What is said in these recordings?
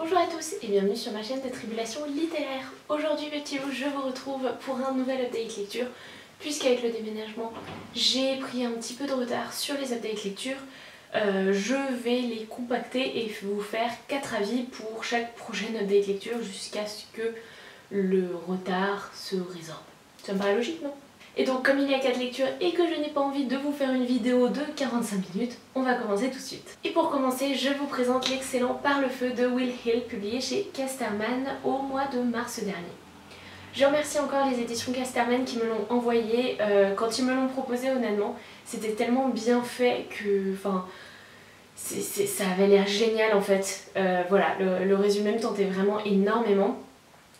Bonjour à tous et bienvenue sur ma chaîne de Tribulations littéraires. Aujourd'hui petit loup, je vous retrouve pour un nouvel update lecture, puisqu'avec le déménagement j'ai pris un petit peu de retard sur les updates lecture. Je vais les compacter et vous faire 4 avis pour chaque prochaine update lecture jusqu'à ce que le retard se résorbe. Ça me paraît logique, non? Et donc comme il y a 4 lectures et que je n'ai pas envie de vous faire une vidéo de 45 minutes, on va commencer tout de suite. Et pour commencer, je vous présente l'excellent Par le feu de Will Hill, publié chez Casterman au mois de mars dernier. Je remercie encore les éditions Casterman qui me l'ont envoyé. Quand ils me l'ont proposé, honnêtement, c'était tellement bien fait que... Enfin, ça avait l'air génial en fait. Voilà, le résumé me tentait vraiment énormément.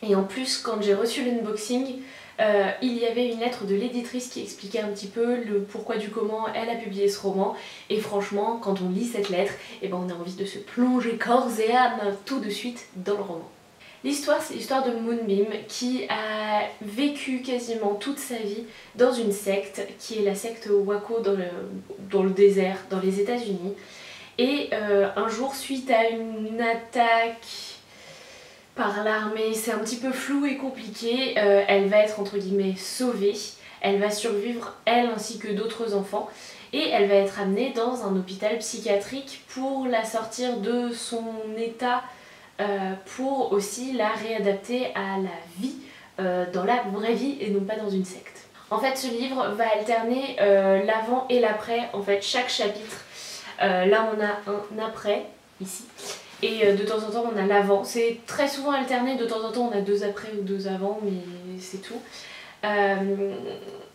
Et en plus, quand j'ai reçu l'unboxing, il y avait une lettre de l'éditrice qui expliquait un petit peu le pourquoi du comment elle a publié ce roman. Et franchement, quand on lit cette lettre, on a envie de se plonger corps et âme tout de suite dans le roman. L'histoire, c'est l'histoire de Moonbeam qui a vécu quasiment toute sa vie dans une secte qui est la secte Waco dans le désert, dans les États-Unis. Et un jour, suite à une attaque par l'armée, c'est un petit peu flou et compliqué, elle va être entre guillemets sauvée, elle va survivre elle ainsi que d'autres enfants et elle va être amenée dans un hôpital psychiatrique pour la sortir de son état, pour aussi la réadapter à la vie dans la vraie vie et non pas dans une secte. En fait ce livre va alterner l'avant et l'après, en fait chaque chapitre, là on a un après ici. Et de temps en temps on a l'avant, c'est très souvent alterné, de temps en temps on a 2 après ou 2 avant, mais c'est tout.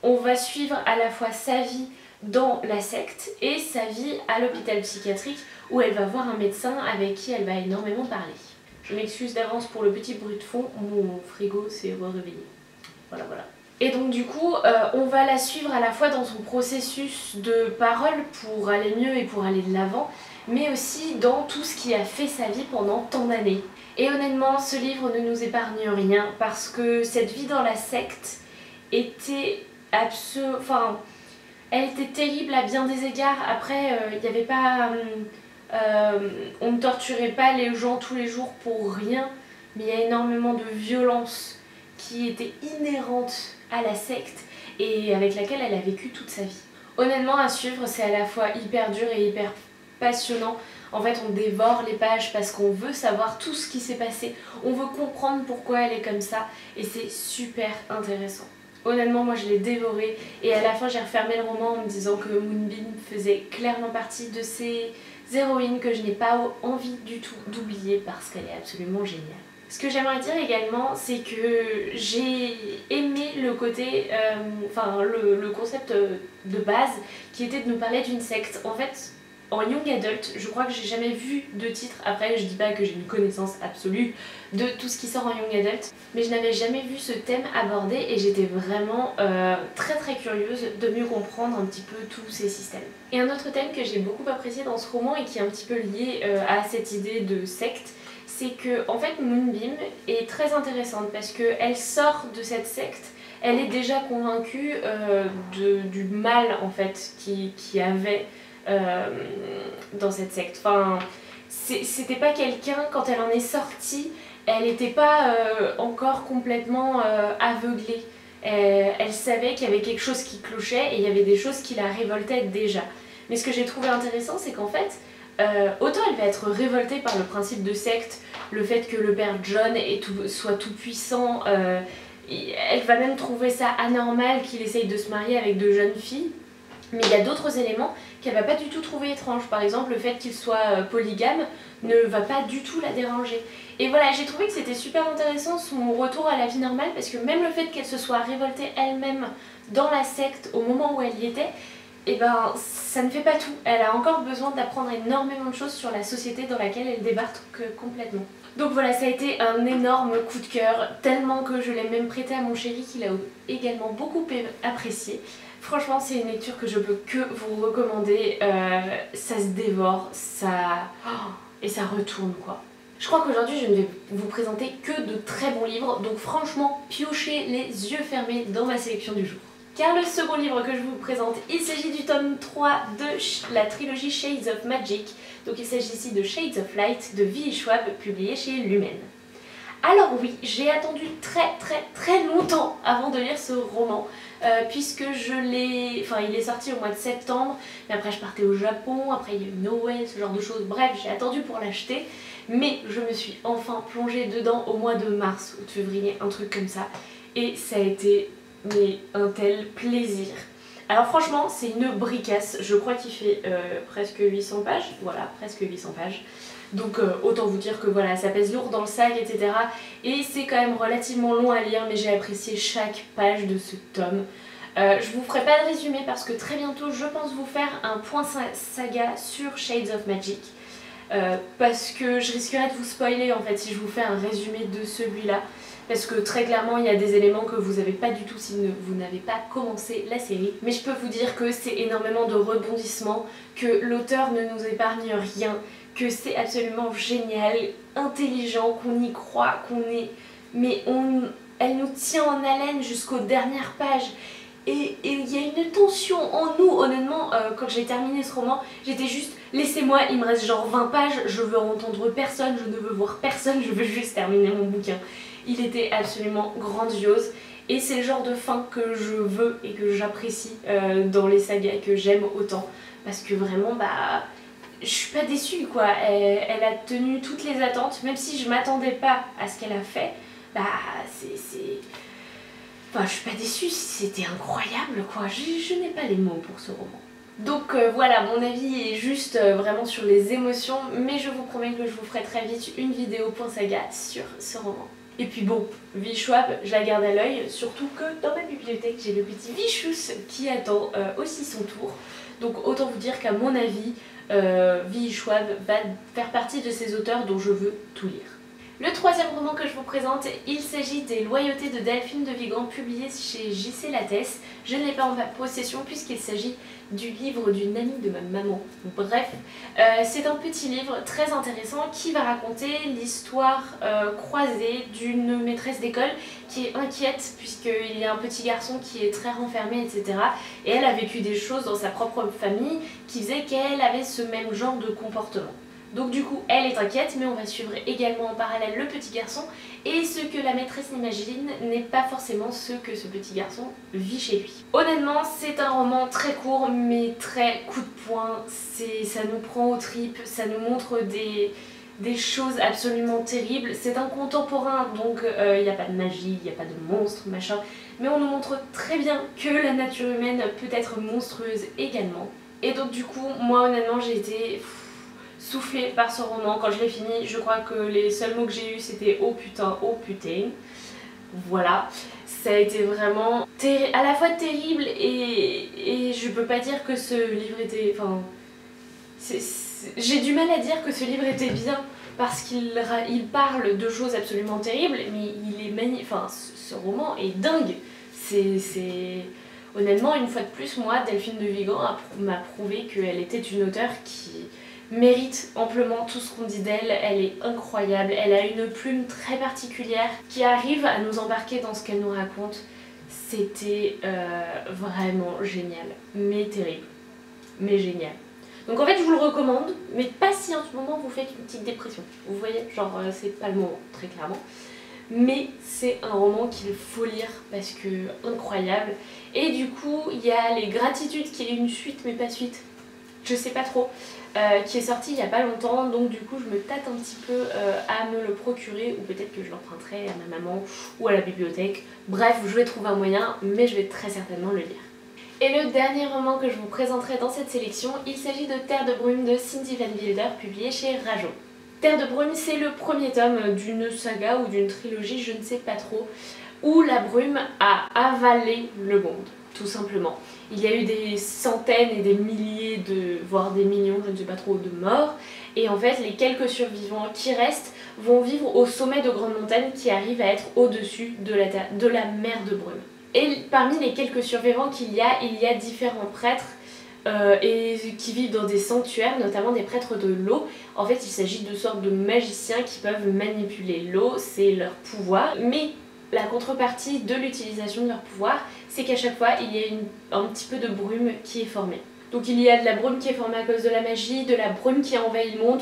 On va suivre à la fois sa vie dans la secte et sa vie à l'hôpital psychiatrique où elle va voir un médecin avec qui elle va énormément parler. Je m'excuse d'avance pour le petit bruit de fond, mon frigo s'est réveillé. Voilà. Et donc du coup, on va la suivre à la fois dans son processus de parole pour aller mieux et pour aller de l'avant, mais aussi dans tout ce qui a fait sa vie pendant tant d'années. Et honnêtement, ce livre ne nous épargne rien, parce que cette vie dans la secte était elle était terrible à bien des égards. Après, il n'y avait pas... on ne torturait pas les gens tous les jours pour rien, mais il y a énormément de violence qui était inhérente à la secte et avec laquelle elle a vécu toute sa vie. Honnêtement, à suivre, c'est à la fois hyper dur et hyper passionnant. En fait, on dévore les pages parce qu'on veut savoir tout ce qui s'est passé, on veut comprendre pourquoi elle est comme ça et c'est super intéressant. Honnêtement, moi je l'ai dévoré et à la fin j'ai refermé le roman en me disant que Moonbeam faisait clairement partie de ces héroïnes que je n'ai pas envie du tout d'oublier parce qu'elle est absolument géniale. Ce que j'aimerais dire également, c'est que j'ai aimé le côté, le concept de base qui était de nous parler d'une secte. En fait, en young adult, je crois que j'ai jamais vu de titre, après je dis pas que j'ai une connaissance absolue de tout ce qui sort en young adult, mais je n'avais jamais vu ce thème abordé et j'étais vraiment très curieuse de mieux comprendre un petit peu tous ces systèmes. Et un autre thème que j'ai beaucoup apprécié dans ce roman et qui est un petit peu lié à cette idée de secte, c'est que en fait Moonbeam est très intéressante parce qu'elle sort de cette secte, elle est déjà convaincue du mal en fait qui avait dans cette secte. Enfin, c'était pas quelqu'un, quand elle en est sortie, elle n'était pas encore complètement aveuglée. Elle savait qu'il y avait quelque chose qui clochait et il y avait des choses qui la révoltaient déjà. Mais ce que j'ai trouvé intéressant, c'est qu'en fait, autant elle va être révoltée par le principe de secte, le fait que le père John soit tout puissant, elle va même trouver ça anormal qu'il essaye de se marier avec de jeunes filles. Mais il y a d'autres éléments qu'elle va pas du tout trouver étranges. Par exemple, le fait qu'il soit polygame ne va pas du tout la déranger. Et voilà, j'ai trouvé que c'était super intéressant son retour à la vie normale parce que même le fait qu'elle se soit révoltée elle-même dans la secte au moment où elle y était, ça ne fait pas tout. Elle a encore besoin d'apprendre énormément de choses sur la société dans laquelle elle débarque complètement. Donc voilà, ça a été un énorme coup de cœur, tellement que je l'ai même prêté à mon chéri qui l'a également beaucoup apprécié. Franchement, c'est une lecture que je peux que vous recommander, ça se dévore, et ça retourne quoi. Je crois qu'aujourd'hui je ne vais vous présenter que de très bons livres, donc franchement piochez les yeux fermés dans ma sélection du jour. car le second livre que je vous présente, il s'agit du tome 3 de la trilogie Shades of Magic. Donc il s'agit ici de Shades of Light de V.E. Schwab, publié chez Lumen. Alors oui, j'ai attendu très longtemps avant de lire ce roman, puisque il est sorti au mois de septembre, mais après je partais au Japon, après il y a eu Noël, ce genre de choses, bref, j'ai attendu pour l'acheter, mais je me suis enfin plongée dedans au mois de mars ou de février, un truc comme ça, et ça a été un tel plaisir. Alors franchement, c'est une bricasse, je crois qu'il fait presque 800 pages, voilà, presque 800 pages. Donc autant vous dire que voilà, ça pèse lourd dans le sac, etc. Et c'est quand même relativement long à lire, mais j'ai apprécié chaque page de ce tome. Je vous ferai pas de résumé parce que très bientôt je pense vous faire un point saga sur Shades of Magic. Parce que je risquerais de vous spoiler en fait si je vous fais un résumé de celui-là. Parce que très clairement il y a des éléments que vous n'avez pas du tout si vous n'avez pas commencé la série. Mais je peux vous dire que c'est énormément de rebondissements, que l'auteur ne nous épargne rien, que c'est absolument génial, intelligent, qu'on y croit, elle nous tient en haleine jusqu'aux dernières pages. Et il y a une tension en nous, honnêtement, quand j'ai terminé ce roman, j'étais juste, laissez-moi, il me reste genre 20 pages, je veux entendre personne, je ne veux voir personne, je veux juste terminer mon bouquin. Il était absolument grandiose et c'est le genre de fin que je veux et que j'apprécie dans les sagas que j'aime autant. Parce que vraiment, je suis pas déçue quoi, elle a tenu toutes les attentes, même si je m'attendais pas à ce qu'elle a fait, Enfin, je suis pas déçue, c'était incroyable quoi, je n'ai pas les mots pour ce roman. Donc voilà, mon avis est juste vraiment sur les émotions, mais je vous promets que je vous ferai très vite une vidéo point saga sur ce roman. Et puis bon, V.E. Schwab, je la garde à l'œil, surtout que dans ma bibliothèque j'ai le petit Vichous qui attend aussi son tour. Donc autant vous dire qu'à mon avis, V.E. Schwab va faire partie de ces auteurs dont je veux tout lire. Le troisième roman que je vous présente, il s'agit des Loyautés de Delphine de Vigan, publié chez J.C. Lattès. Je ne l'ai pas en ma possession puisqu'il s'agit du livre d'une amie de ma maman. Bref, c'est un petit livre très intéressant qui va raconter l'histoire croisée d'une maîtresse d'école qui est inquiète puisqu'il y a un petit garçon qui est très renfermé, etc. Et elle a vécu des choses dans sa propre famille qui faisaient qu'elle avait ce même genre de comportement. Donc du coup, elle est inquiète, mais on va suivre également en parallèle le petit garçon, et ce que la maîtresse imagine n'est pas forcément ce que ce petit garçon vit chez lui. Honnêtement, c'est un roman très court, mais très coup de poing, ça nous prend aux tripes, ça nous montre des choses absolument terribles. C'est un contemporain, donc il n'y a pas de magie, il n'y a pas de monstres, machin, mais on nous montre très bien que la nature humaine peut être monstrueuse également. Et donc du coup, moi honnêtement, j'ai été soufflée par ce roman. Quand je l'ai fini, je crois que les seuls mots que j'ai eu c'était oh putain, oh putain. Voilà, ça a été vraiment à la fois terrible et je peux pas dire que ce livre était... Enfin, j'ai du mal à dire que ce livre était bien parce qu'il parle de choses absolument terribles, mais il est magnifique. Enfin, ce roman est dingue. Honnêtement, une fois de plus, moi, Delphine de Vigan m'a prouvé qu'elle était une auteure qui mérite amplement tout ce qu'on dit d'elle. Elle est incroyable, elle a une plume très particulière qui arrive à nous embarquer dans ce qu'elle nous raconte. C'était vraiment génial, mais terrible, mais génial. Donc en fait je vous le recommande, mais pas si en ce moment vous faites une petite dépression. Vous voyez, genre c'est pas le moment, très clairement. Mais c'est un roman qu'il faut lire parce que incroyable. Et du coup il y a Les Gratitudes qui est une suite mais pas suite, je sais pas trop, qui est sorti il y a pas longtemps, donc du coup je me tâte un petit peu à me le procurer, ou peut-être que je l'emprunterai à ma maman ou à la bibliothèque. Bref, je vais trouver un moyen, mais je vais très certainement le lire. Et le dernier roman que je vous présenterai dans cette sélection, il s'agit de Terre de brume de Cindy Van Wilder, publié chez Rajo. Terre de brume, c'est le premier tome d'une saga ou d'une trilogie, je ne sais pas trop, où la brume a avalé le monde, tout simplement. Il y a eu des centaines et des milliers, voire des millions, je ne sais pas trop, de morts, et en fait les quelques survivants qui restent vont vivre au sommet de grandes montagnes qui arrivent à être au-dessus de la mer de brume. Et parmi les quelques survivants il y a différents prêtres et qui vivent dans des sanctuaires, notamment des prêtres de l'eau. En fait, il s'agit de sortes de magiciens qui peuvent manipuler l'eau, c'est leur pouvoir. Mais la contrepartie de l'utilisation de leur pouvoir, c'est qu'à chaque fois il y a un petit peu de brume qui est formée. Donc il y a de la brume qui est formée à cause de la magie, de la brume qui envahit le monde.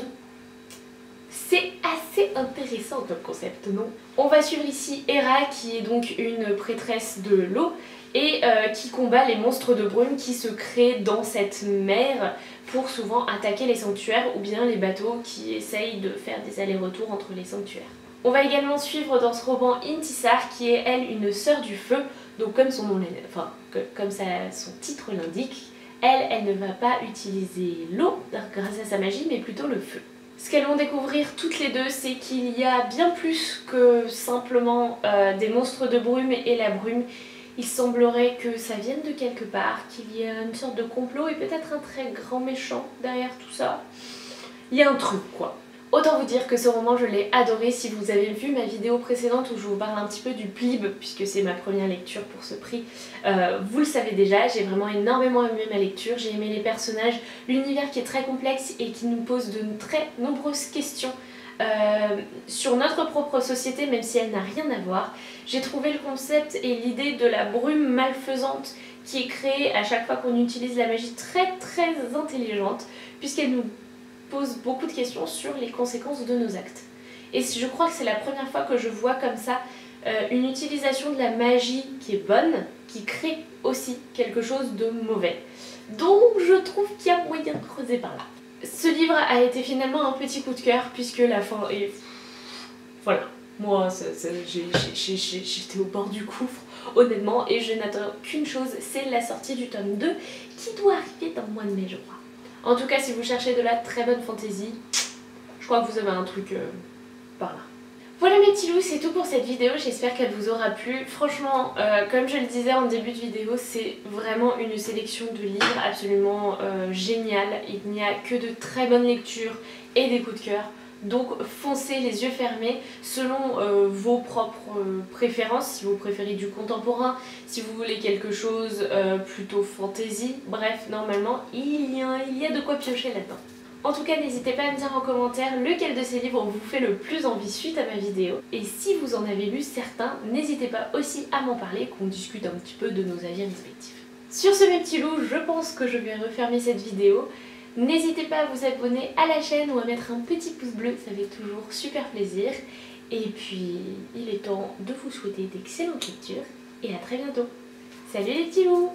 C'est assez intéressant comme concept, non? On va suivre ici Hera, qui est donc une prêtresse de l'eau et qui combat les monstres de brume qui se créent dans cette mer pour souvent attaquer les sanctuaires ou bien les bateaux qui essayent de faire des allers-retours entre les sanctuaires. On va également suivre dans ce roman Intisar, qui est elle une sœur du feu, donc comme son nom, enfin comme son titre l'indique, elle ne va pas utiliser l'eau grâce à sa magie, mais plutôt le feu. Ce qu'elles vont découvrir toutes les deux, c'est qu'il y a bien plus que simplement des monstres de brume et la brume. Il semblerait que ça vienne de quelque part, qu'il y a une sorte de complot et peut-être un très grand méchant derrière tout ça. Il y a un truc quoi. Autant vous dire que ce roman je l'ai adoré. Si vous avez vu ma vidéo précédente où je vous parle un petit peu du plib, puisque c'est ma première lecture pour ce prix, vous le savez déjà, j'ai vraiment énormément aimé ma lecture, j'ai aimé les personnages, l'univers qui est très complexe et qui nous pose de très nombreuses questions sur notre propre société, même si elle n'a rien à voir. J'ai trouvé le concept et l'idée de la brume malfaisante qui est créée à chaque fois qu'on utilise la magie très intelligente, puisqu'elle nous pose beaucoup de questions sur les conséquences de nos actes. Et je crois que c'est la première fois que je vois comme ça une utilisation de la magie qui est bonne, qui crée aussi quelque chose de mauvais. Donc je trouve qu'il y a moyen de creuser par là. Ce livre a été finalement un petit coup de cœur puisque la fin est... Voilà, moi j'étais au bord du gouffre honnêtement et je n'attends qu'une chose, c'est la sortie du tome 2 qui doit arriver dans le mois de mai je crois. En tout cas si vous cherchez de la très bonne fantaisie, je crois que vous avez un truc par là. Voilà mes petits loups, c'est tout pour cette vidéo, j'espère qu'elle vous aura plu. Franchement, comme je le disais en début de vidéo, c'est vraiment une sélection de livres absolument géniale. Il n'y a que de très bonnes lectures et des coups de cœur. Donc foncez les yeux fermés selon vos propres préférences, si vous préférez du contemporain, si vous voulez quelque chose plutôt fantasy. Bref, normalement, il y a de quoi piocher là-dedans. En tout cas, n'hésitez pas à me dire en commentaire lequel de ces livres vous fait le plus envie suite à ma vidéo. Et si vous en avez lu certains, n'hésitez pas aussi à m'en parler, qu'on discute un petit peu de nos avis respectifs. Sur ce mes petits loups, je pense que je vais refermer cette vidéo. N'hésitez pas à vous abonner à la chaîne ou à mettre un petit pouce bleu, ça fait toujours super plaisir. Et puis, il est temps de vous souhaiter d'excellentes lectures et à très bientôt. Salut les petits loups!